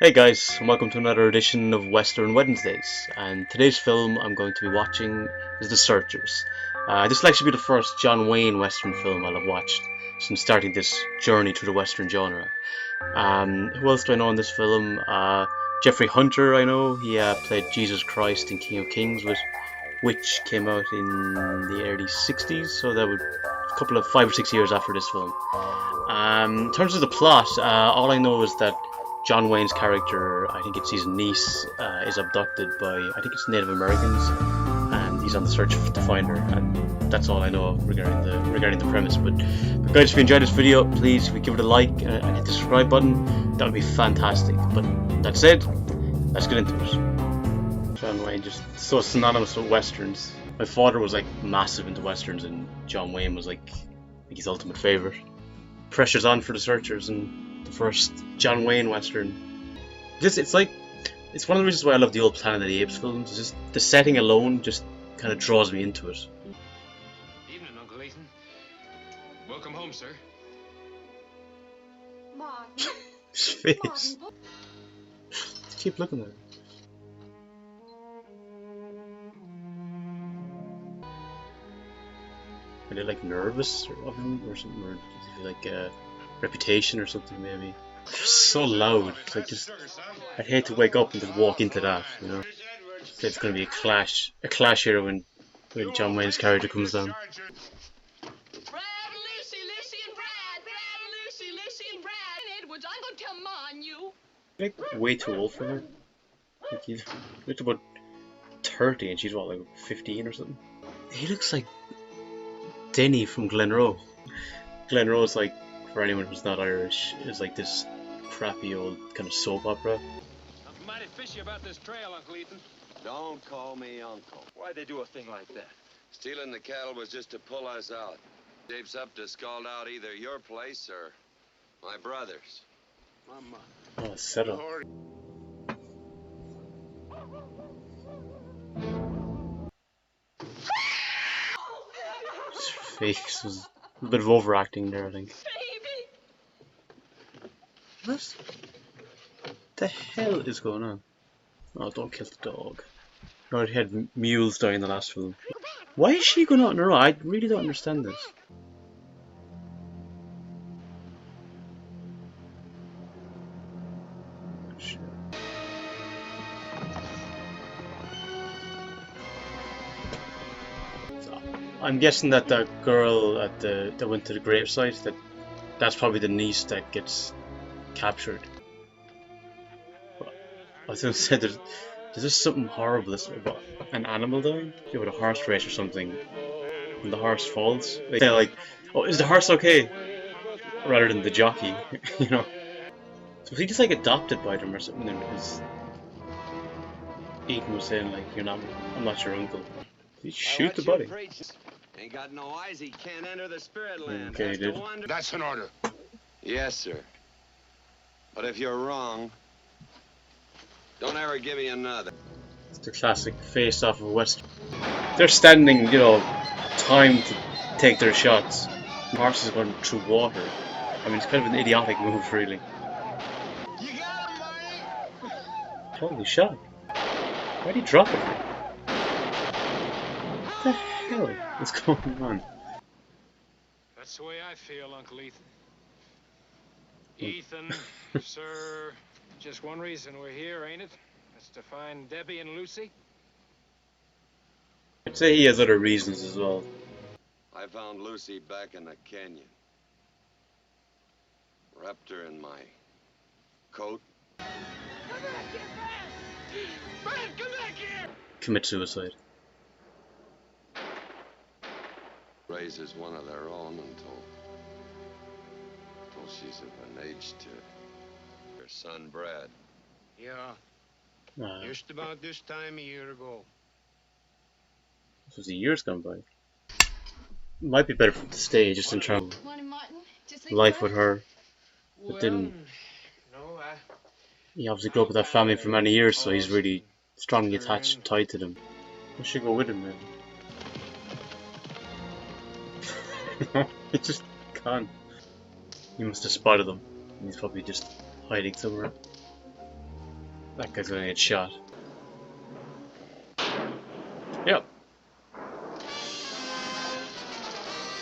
Hey guys, and welcome to another edition of Western Wednesdays. And today's film I'm going to be watching is The Searchers. This will actually be the first John Wayne Western film I'll have watched since starting this journey through the Western genre. Who else do I know in this film? Jeffrey Hunter, I know. He played Jesus Christ in King of Kings, which came out in the early 60s, so that would a couple of 5 or 6 years after this film. In terms of the plot, all I know is that John Wayne's character, I think it's his niece, is abducted by, I think it's Native Americans, and he's on the search to find her. And that's all I know regarding the premise. But guys, if you enjoyed this video, please, if you give it a like and hit the subscribe button, that would be fantastic. But that said, let's get into it. John Wayne, just so synonymous with westerns. My father was like massive into westerns, and John Wayne was like his ultimate favorite. Pressure's on for The Searchers and the first John Wayne Western. It's one of the reasons why I love the old Planet of the Apes films. Just the setting alone just kind of draws me into it. Evening, Uncle Ethan. Welcome home, sir. Martin. His face. Just keep looking at it. Are they like nervous of him or something, or like a reputation or something maybe? They're so loud. It's like just I'd hate to wake up and just walk into that, you know. It's gonna be a clash here when John Wayne's character comes down. Brad, Lucy and Brad. Brad, Lucy and Brad. Edwards, I'm gonna tell Ma on you. Like way too old for her. Like he's about 30 and she's what, like 15 or something. He looks like Denny from Glenroe. Glenroe's like, for anyone who's not Irish, is like this crappy old kind of soap opera. I'm mighty fishy about this trail, Uncle Ethan. Don't call me uncle. Why'd they do a thing like that? Stealing the cattle was just to pull us out. Shapes up to scald out either your place or my brother's. Mama. Oh, set up. His face was a bit of overacting there, I think. Baby. What the hell is going on? Oh, don't kill the dog. I already had mules die in the last film. Why is she going out on her own? I really don't understand this. Shit. So, I'm guessing that the girl that went to the gravesite, that's probably the niece that gets captured. But I was gonna say there's just something horrible about an animal dying, with a horse race or something, and the horse falls. Like, oh, is the horse okay? Rather than the jockey, you know. So was he just like adopted by them or something? And his Ethan was saying like, I'm not your uncle. Did he shoot the body? Ain't got no eyes, he can't enter the spirit land. Okay, Has to dude. wander- That's an order. Yes, sir. But if you're wrong, don't ever give me another. It's the classic face off of Western. They're standing, time to take their shots. The horse is going through water. I mean, it's kind of an idiotic move, really. You got him, Marty. Holy shit. Why'd he drop it? What the hell is going on? That's the way I feel, Uncle Ethan. Ethan, sir, just one reason we're here, ain't it? It's to find Debbie and Lucy. I'd say he has other reasons as well. I found Lucy back in the canyon. Wrapped her in my coat. Come back here, Brad. Brad, come back here. Commit suicide. Raises one of their own until she's of an age to her son Brad. Yeah, Uh, just about this time a year ago. this was the years gone by. Might be better for him to stay just in terms of Morning, Martin. Just leave life Brad? with her. But didn't. No, He obviously grew up with that family for many years, so he's really strongly attached, tied to them. I should go with him, man. He just can't. He must have spotted them. He's probably just hiding somewhere. That guy's gonna get shot. Yep.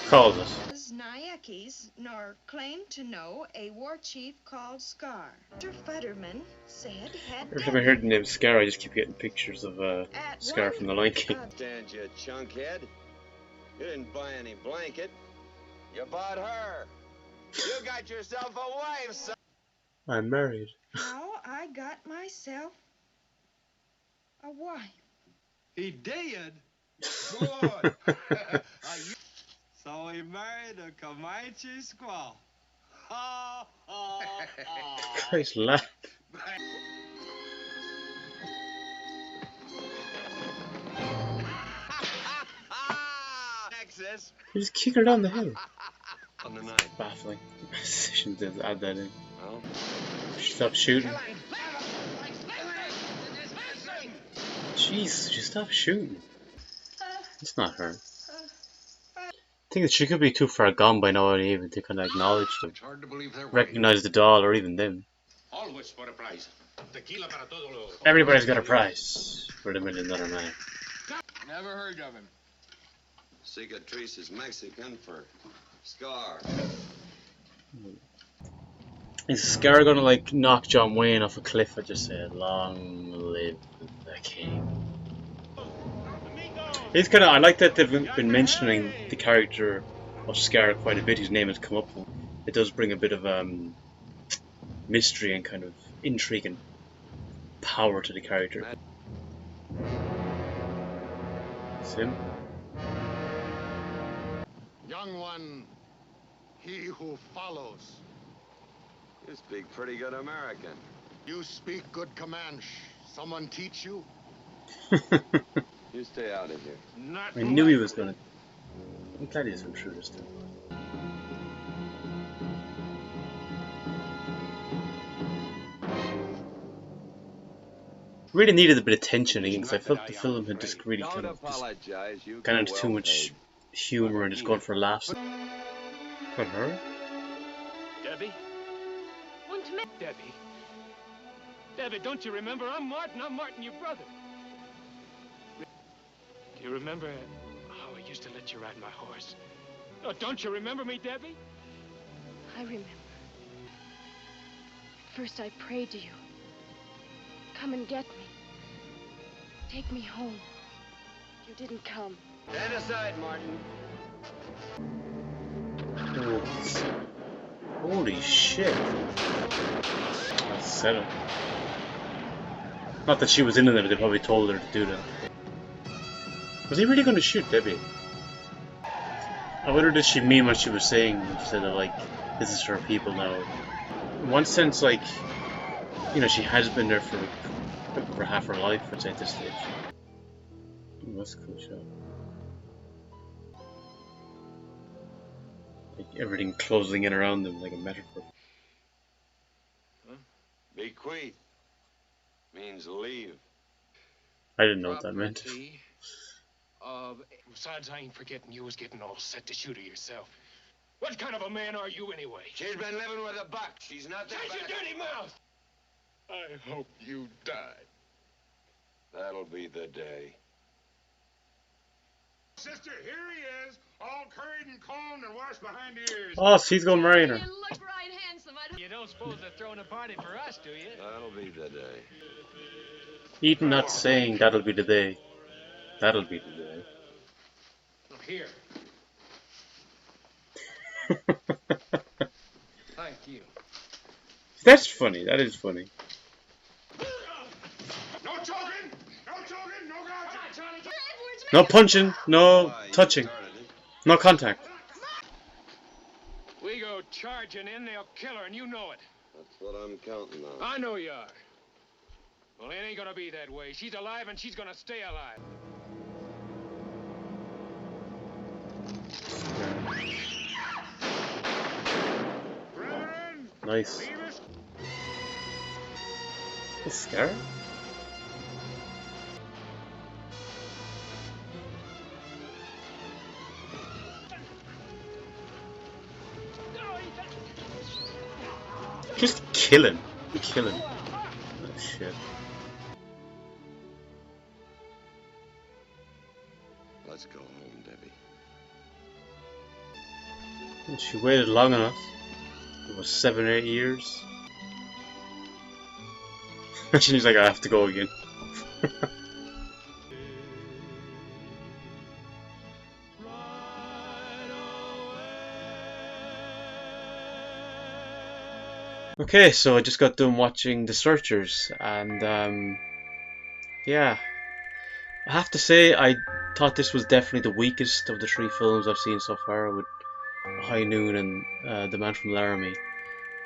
Called it. Nayakis nor claimed to know a war chief called Scar. Dr. Futterman said had Every time I heard the name Scar, I just keep getting pictures of Scar from the Lion King. Stand you, chunkhead. You didn't buy any blanket. You bought her. You got yourself a wife, son. I'm married. how I got myself a wife. He did? Good. So he married a Comanche squaw. Ha, ha, ha. Christ, laugh. Texas. You just kick her down the hill. On the night. Baffling. Shouldn't have add that in. Well, Stop shooting. Jeez, just stop shooting. It's not her. I think that she could be too far gone by now even to kind of acknowledge them, It's hard to believe they're recognize the doll or even them. always for a price. Tequila para todo lo. Everybody's got a price for the $1 Million Man. Never heard of him. cicatrice is Mexican for scar. Is Scar gonna like knock John Wayne off a cliff? I just said, long live the king. He's kind of. I like that they've been mentioning the character of Scar quite a bit. His name has come up. It does bring a bit of mystery and kind of intrigue and power to the character. It's him. Young one, he who follows. You speak pretty good American. You speak good Comanche. Someone teach you? You stay out of here. Not I knew he was gonna. I'm glad he isn't true this time. Really needed a bit of tension again because I felt the film had just really Don't kind of just apologize. You gone go into too well much paid. humor and just gone for laughs. But her? Debbie? Debbie? Debbie, don't you remember? I'm Martin. I'm Martin, your brother. Do you remember how I used to let you ride my horse? Oh, don't you remember me, Debbie? I remember. First I prayed to you. Come and get me. Take me home. You didn't come. Stand aside, Martin. Holy shit. That's set up. Not that she was in there, they probably told her to do that. Was he really going to shoot Debbie? I wonder did she mean what she was saying when she said that, like, this is for people now. In one sense, like, you know, she has been there for half her life, I'd say, at this stage. Ooh, that's a cool shot. Like, everything closing in around them like a metaphor. Bequeath means leave. I didn't know what that meant. Property of... Besides, I ain't forgetting you was getting all set to shoot her yourself. What kind of a man are you, anyway? She's been living with a buck. She's not that Shut your bad. dirty mouth! I hope you die. That'll be the day. Sister, here he is, all curried and combed and washed behind the ears. Oh, so he's going to marry her. You look right handsome. You don't suppose they're throwing a party for us, do you? That'll be the day. Even not saying that'll be the day. That'll be the day. Look here. Thank you. That's funny. That is funny. No choking! No choking! No gouging! No punching. No Why, you touching. started it. No contact. We go charging in, they'll kill her, and you know it. That's what I'm counting on. I know you are. Well, it ain't gonna be that way. She's alive, and she's gonna stay alive. Brethren, Nice. leave us. Is Scar? Just kill him. Kill him. Oh shit. Let's go home, Debbie. And she waited long enough. It was 7 or 8 years. She's like, I have to go again. Okay, so I just got done watching The Searchers, and yeah, I have to say I thought this was definitely the weakest of the 3 films I've seen so far, with High Noon and The Man from Laramie.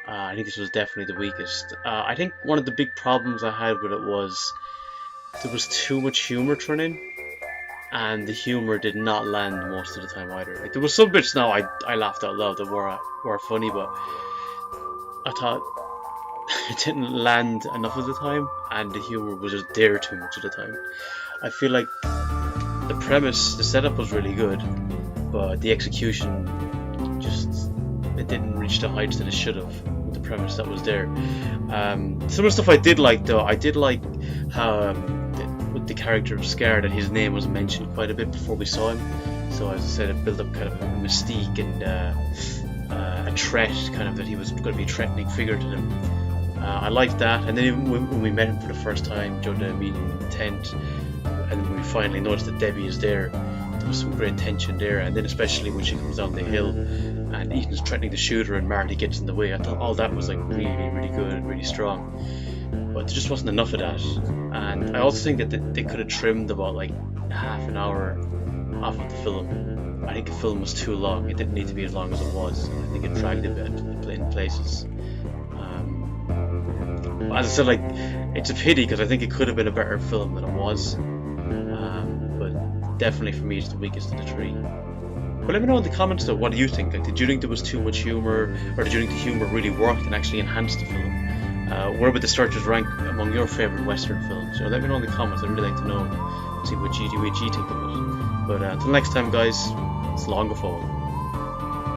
I think this was definitely the weakest. I think one of the big problems I had with it was there was too much humour thrown in, and the humour did not land most of the time either. Like, there was some bits now I laughed out loud that were funny, but I thought it didn't land enough of the time, and the humour was just there too much of the time. I feel like the premise, the setup was really good, but the execution it didn't reach the heights that it should have with the premise that was there. Some of the stuff I did like though, I did like how with the character of Scar, that his name was mentioned quite a bit before we saw him. So as I said, it built up kind of a mystique and a threat, kind of that he was going to be a threatening figure to them. I liked that, and then even when we met him for the first time during the meeting in the tent, and when we finally noticed that Debbie is there was some great tension there. And then especially when she comes down the hill and Ethan's threatening to shoot her and Marty gets in the way, I thought all that was like really, really good and really strong. But there just wasn't enough of that, and I also think that they could have trimmed about like half an hour off of the film. I think the film was too long. It didn't need to be as long as it was, and I think it dragged a bit in places. As I said, like, it's a pity because I think it could have been a better film than it was. But definitely for me, it's the weakest of the 3. But let me know in the comments though, what do you think? Like, did you think there was too much humour, or did you think the humour really worked and actually enhanced the film? Where would The Searchers rank among your favourite Western films? You know, let me know in the comments. I'd really like to know, see what you think of it. But until next time, guys, it's long before.